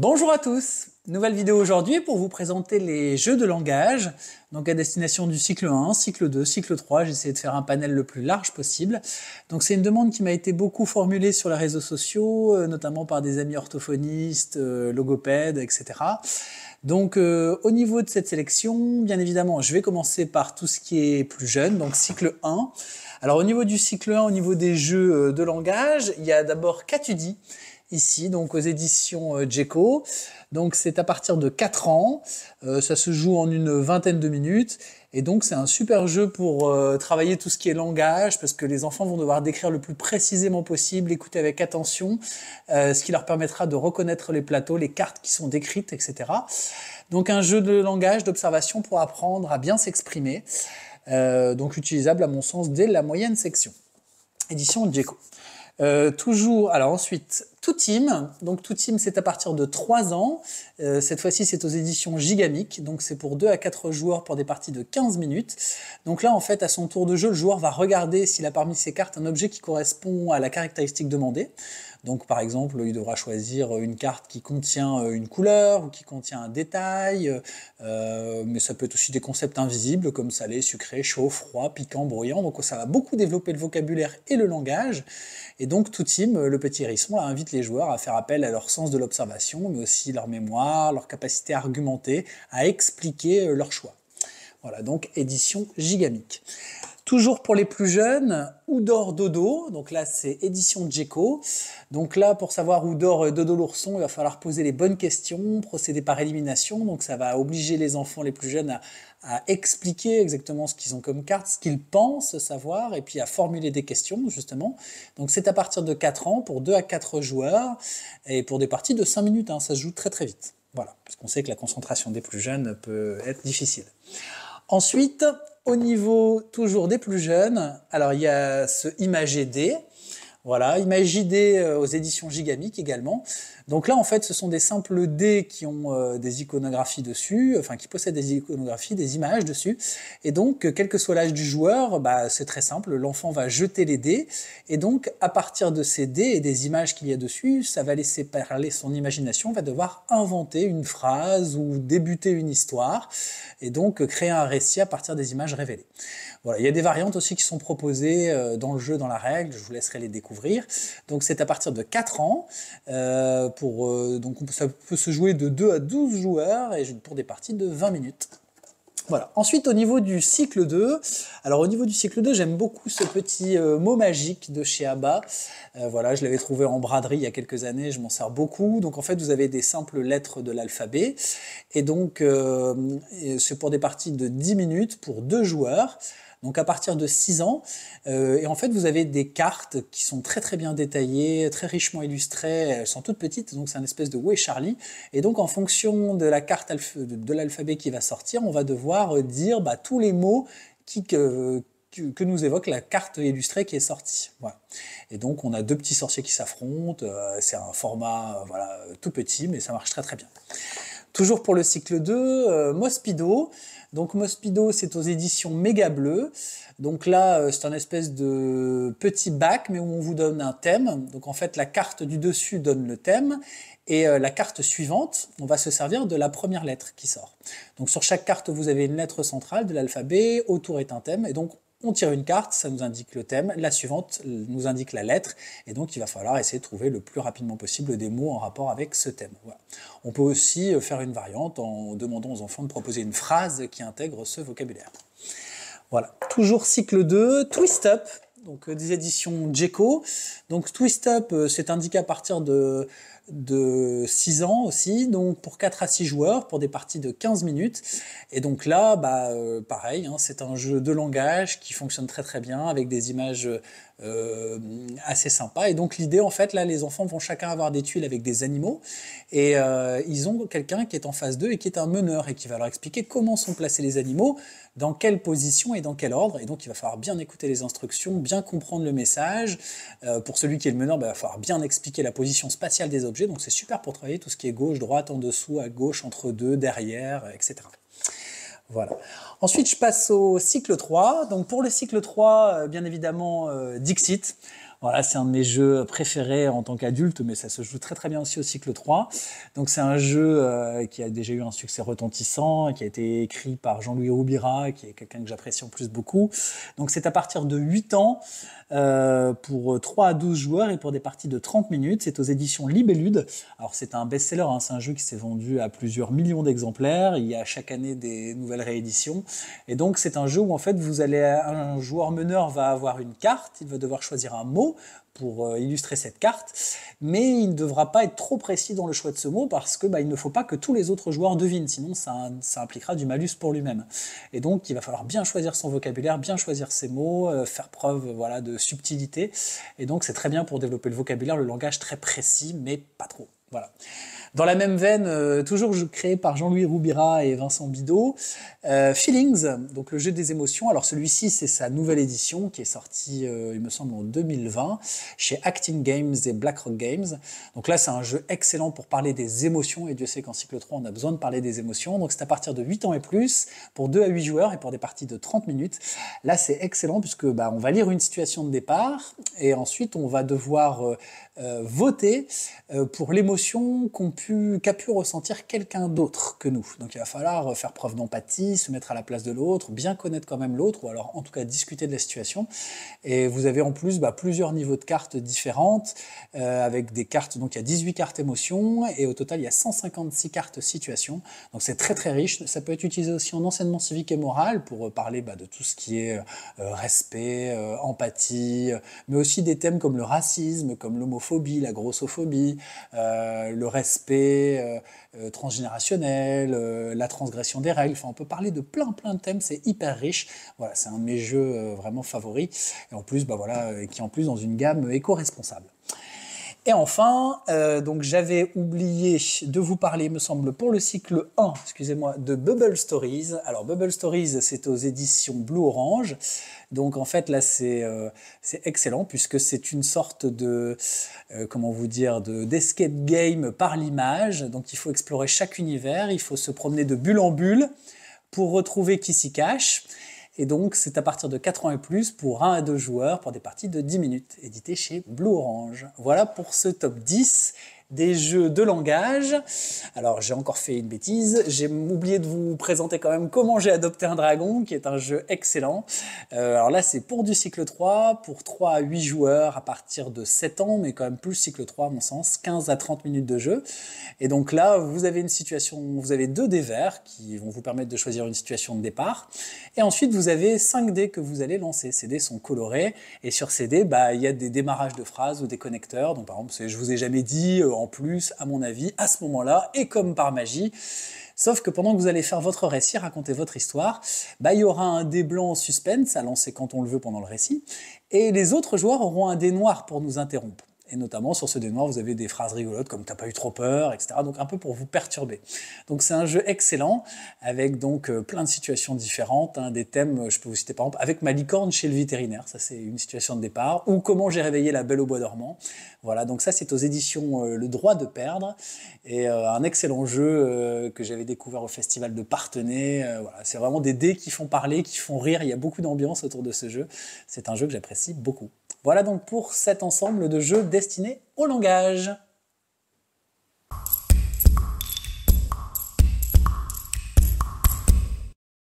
Bonjour à tous, nouvelle vidéo aujourd'hui pour vous présenter les jeux de langage, donc à destination du cycle 1, cycle 2, cycle 3, j'ai essayé de faire un panel le plus large possible. Donc c'est une demande qui m'a été beaucoup formulée sur les réseaux sociaux, notamment par des amis orthophonistes, logopèdes, etc. Donc au niveau de cette sélection, bien évidemment, je vais commencer par tout ce qui est plus jeune, donc cycle 1. Alors au niveau du cycle 1, au niveau des jeux de langage, il y a d'abord Qu'as-tu dit ici, donc aux éditions Djeco. Donc c'est à partir de 4 ans, ça se joue en une vingtaine de minutes, et donc c'est un super jeu pour travailler tout ce qui est langage, parce que les enfants vont devoir décrire le plus précisément possible, écouter avec attention, ce qui leur permettra de reconnaître les plateaux, les cartes qui sont décrites, etc. Donc un jeu de langage, d'observation pour apprendre à bien s'exprimer, donc utilisable à mon sens dès la moyenne section. Édition Djeco. Toujours, alors ensuite, Tout Team. Donc Tout Team, c'est à partir de 3 ans. Cette fois-ci, c'est aux éditions Gigamic. Donc c'est pour 2 à 4 joueurs pour des parties de 15 minutes. Donc là, en fait, à son tour de jeu, le joueur va regarder s'il a parmi ses cartes un objet qui correspond à la caractéristique demandée. Donc par exemple, il devra choisir une carte qui contient une couleur ou qui contient un détail, mais ça peut être aussi des concepts invisibles comme salé, sucré, chaud, froid, piquant, bruyant. Donc ça va beaucoup développer le vocabulaire et le langage. Et donc Tout Team, le petit hérisson, là, invite les joueurs à faire appel à leur sens de l'observation, mais aussi leur mémoire, leur capacité à argumenter, à expliquer leur choix. Voilà, donc édition Gigamic. Toujours pour les plus jeunes, Où dort Dodo, donc là c'est édition Djeco. Donc là, pour savoir où dort Dodo l'ourson, il va falloir poser les bonnes questions, procéder par élimination, donc ça va obliger les enfants les plus jeunes à expliquer exactement ce qu'ils ont comme carte, ce qu'ils pensent savoir, et puis à formuler des questions, justement. Donc c'est à partir de 4 ans, pour 2 à 4 joueurs, et pour des parties de 5 minutes, hein, ça se joue très très vite. Voilà, parce qu'on sait que la concentration des plus jeunes peut être difficile. Ensuite, au niveau toujours des plus jeunes, alors il y a ce ImageD, voilà, ImageD aux éditions Gigamic également. Donc là, en fait, ce sont des simples dés qui ont des iconographies dessus, enfin qui possèdent des iconographies, des images dessus. Et donc, quel que soit l'âge du joueur, c'est très simple, l'enfant va jeter les dés. Et donc, à partir de ces dés et des images qu'il y a dessus, ça va laisser parler son imagination, va devoir inventer une phrase ou débuter une histoire. Et donc, créer un récit à partir des images révélées. Voilà, il y a des variantes aussi qui sont proposées dans le jeu, dans la règle, je vous laisserai les découvrir. Donc c'est à partir de 4 ans, donc ça peut se jouer de 2 à 12 joueurs et pour des parties de 20 minutes. Voilà. Ensuite, au niveau du cycle 2, alors au niveau du cycle 2, j'aime beaucoup ce petit mot magique de chez Abba. Voilà, je l'avais trouvé en braderie il y a quelques années, je m'en sers beaucoup. Donc en fait, vous avez des simples lettres de l'alphabet. Et donc, c'est pour des parties de 10 minutes pour 2 joueurs. Donc à partir de 6 ans, et en fait vous avez des cartes qui sont très très bien détaillées, très richement illustrées, elles sont toutes petites, donc c'est un espèce de Où est Charlie, et donc en fonction de la carte de l'alphabet qui va sortir, on va devoir dire tous les mots que nous évoque la carte illustrée qui est sortie. Voilà. Et donc on a 2 petits sorciers qui s'affrontent, c'est un format tout petit, mais ça marche très très bien. Toujours pour le cycle 2, Mospido. Donc Mospido, c'est aux éditions Méga Bleu. Donc là, c'est un espèce de petit bac, mais où on vous donne un thème. Donc en fait, la carte du dessus donne le thème. Et la carte suivante, on va se servir de la première lettre qui sort. Donc sur chaque carte, vous avez une lettre centrale de l'alphabet. Autour est un thème. Et donc on tire une carte, ça nous indique le thème, la suivante nous indique la lettre, et donc il va falloir essayer de trouver le plus rapidement possible des mots en rapport avec ce thème. Voilà. On peut aussi faire une variante en demandant aux enfants de proposer une phrase qui intègre ce vocabulaire. Voilà. Toujours cycle 2, Twist Up, donc des éditions Djeco. Donc Twist Up, c'est indiqué à partir de 6 ans aussi, donc pour 4 à 6 joueurs, pour des parties de 15 minutes. Et donc là, pareil, hein, c'est un jeu de langage qui fonctionne très très bien, avec des images assez sympas. Et donc l'idée, en fait, là, les enfants vont chacun avoir des tuiles avec des animaux, et ils ont quelqu'un qui est en face d'eux et qui est un meneur, et qui va leur expliquer comment sont placés les animaux, dans quelle position et dans quel ordre. Et donc il va falloir bien écouter les instructions, bien comprendre le message. Pour celui qui est le meneur, il va falloir bien expliquer la position spatiale des objets. Donc c'est super pour travailler tout ce qui est gauche, droite, en dessous, à gauche, entre deux, derrière, etc. Voilà. Ensuite, je passe au cycle 3. Donc pour le cycle 3, bien évidemment, Dixit. Voilà, c'est un de mes jeux préférés en tant qu'adulte, mais ça se joue très très bien aussi au cycle 3. Donc c'est un jeu qui a déjà eu un succès retentissant, qui a été écrit par Jean-Louis Roubira, qui est quelqu'un que j'apprécie en plus beaucoup. Donc c'est à partir de 8 ans, pour 3 à 12 joueurs et pour des parties de 30 minutes. C'est aux éditions Libellude. Alors c'est un best-seller, hein, c'est un jeu qui s'est vendu à plusieurs millions d'exemplaires. Il y a chaque année des nouvelles rééditions. Et donc c'est un jeu où en fait un joueur meneur va avoir une carte, il va devoir choisir un mot pour illustrer cette carte, mais il ne devra pas être trop précis dans le choix de ce mot parce que il ne faut pas que tous les autres joueurs devinent, sinon ça impliquera du malus pour lui-même. Et donc il va falloir bien choisir son vocabulaire, bien choisir ses mots, faire preuve voilà, de subtilité, et donc c'est très bien pour développer le vocabulaire, le langage très précis, mais pas trop. Voilà. Dans la même veine, toujours créé par Jean-Louis Roubira et Vincent Bidot, Feelings, donc le jeu des émotions. Alors celui-ci, c'est sa nouvelle édition qui est sortie, il me semble, en 2020, chez Acting Games et BlackRock Games. Donc là, c'est un jeu excellent pour parler des émotions, et Dieu sait qu'en cycle 3, on a besoin de parler des émotions. Donc c'est à partir de 8 ans et plus, pour 2 à 8 joueurs et pour des parties de 30 minutes. Là, c'est excellent puisque on va lire une situation de départ et ensuite on va devoir voter pour l'émotion qu'a pu ressentir quelqu'un d'autre que nous. Donc il va falloir faire preuve d'empathie, se mettre à la place de l'autre, bien connaître quand même l'autre, ou alors en tout cas discuter de la situation. Et vous avez en plus plusieurs niveaux de cartes différentes, avec des cartes, donc il y a 18 cartes émotions, et au total il y a 156 cartes situations. Donc c'est très très riche. Ça peut être utilisé aussi en enseignement civique et moral, pour parler de tout ce qui est respect, empathie, mais aussi des thèmes comme le racisme, comme l'homophobie, la grossophobie, le respect transgénérationnel, la transgression des règles. Enfin, on peut parler de plein de thèmes, c'est hyper riche. Voilà, c'est un de mes jeux vraiment favoris, et en plus, qui est en plus dans une gamme éco-responsable. Et enfin, donc j'avais oublié de vous parler, me semble, pour le cycle 1, excusez-moi, de Bubble Stories. Alors Bubble Stories, c'est aux éditions Blue Orange. Donc en fait là c'est excellent puisque c'est une sorte de comment vous dire, d'escape game par l'image. Donc il faut explorer chaque univers, il faut se promener de bulle en bulle pour retrouver qui s'y cache. Et donc, c'est à partir de 4 ans et plus pour 1 à 2 joueurs pour des parties de 10 minutes, édité chez Blue Orange. Voilà pour ce top 10 des jeux de langage. Alors, j'ai encore fait une bêtise, j'ai oublié de vous présenter quand même Comment j'ai adopté un dragon, qui est un jeu excellent. Alors là, c'est pour du cycle 3, pour 3 à 8 joueurs à partir de 7 ans, mais quand même plus cycle 3 à mon sens, 15 à 30 minutes de jeu. Et donc là, vous avez une situation, vous avez 2 dés verts qui vont vous permettre de choisir une situation de départ. Et ensuite, vous avez 5 dés que vous allez lancer. Ces dés sont colorés, et sur ces dés, il y a des démarrages de phrases ou des connecteurs. Donc par exemple, je vous ai jamais dit, en plus, à mon avis, à ce moment-là, et comme par magie. Sauf que pendant que vous allez faire votre récit, raconter votre histoire, il y aura un dé blanc en suspense à lancer quand on le veut pendant le récit, et les autres joueurs auront un dé noir pour nous interrompre. Et notamment, sur ce dé noir, vous avez des phrases rigolotes comme « t'as pas eu trop peur », etc. Donc un peu pour vous perturber. Donc c'est un jeu excellent, avec donc plein de situations différentes, des thèmes, je peux vous citer par exemple, avec ma licorne chez le vétérinaire, ça c'est une situation de départ, ou comment j'ai réveillé la belle au bois dormant. Voilà, donc ça c'est aux éditions Le Droit de Perdre, et un excellent jeu que j'avais découvert au festival de Parthenay. Voilà, c'est vraiment des dés qui font parler, qui font rire, il y a beaucoup d'ambiance autour de ce jeu. C'est un jeu que j'apprécie beaucoup. Voilà donc pour cet ensemble de jeux destinés au langage.